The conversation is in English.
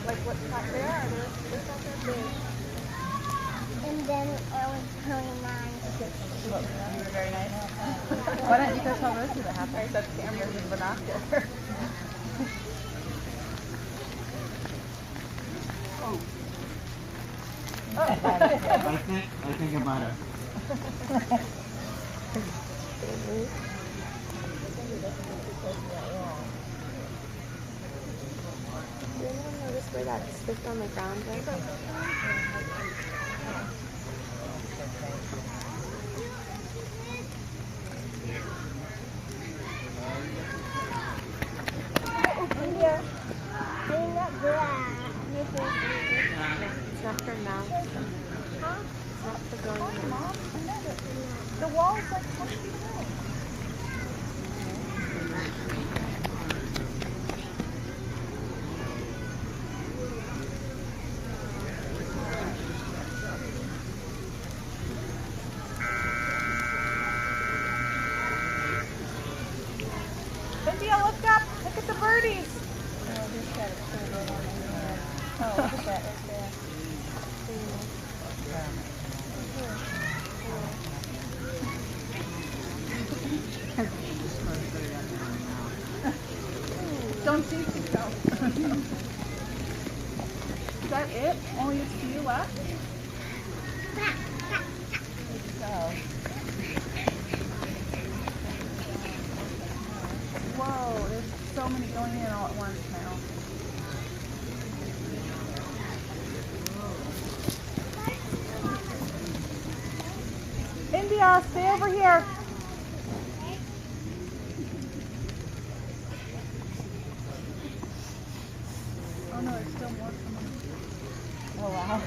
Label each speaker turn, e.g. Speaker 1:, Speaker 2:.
Speaker 1: Like what's not there? There's not that big.
Speaker 2: And then I was really nice.
Speaker 1: You were very nice.
Speaker 3: Why don't you go tell Rosie what happened?
Speaker 1: I said cameras and binoculars.
Speaker 4: I think about it.
Speaker 1: Did anyone notice where that stick on the ground was?
Speaker 2: Yeah. Doing that glass.
Speaker 1: It's not for now.
Speaker 2: Huh?
Speaker 1: It's not for going in.
Speaker 3: The wall is like 20 feet away. Cynthia, look up. Look at the birdies. Oh, look at that right there. Don't jinx yourself. Is that it? Only a few left? So. Whoa, there's so many going in all at once now. India, stay over here. Oh no, there's still more coming. Oh wow.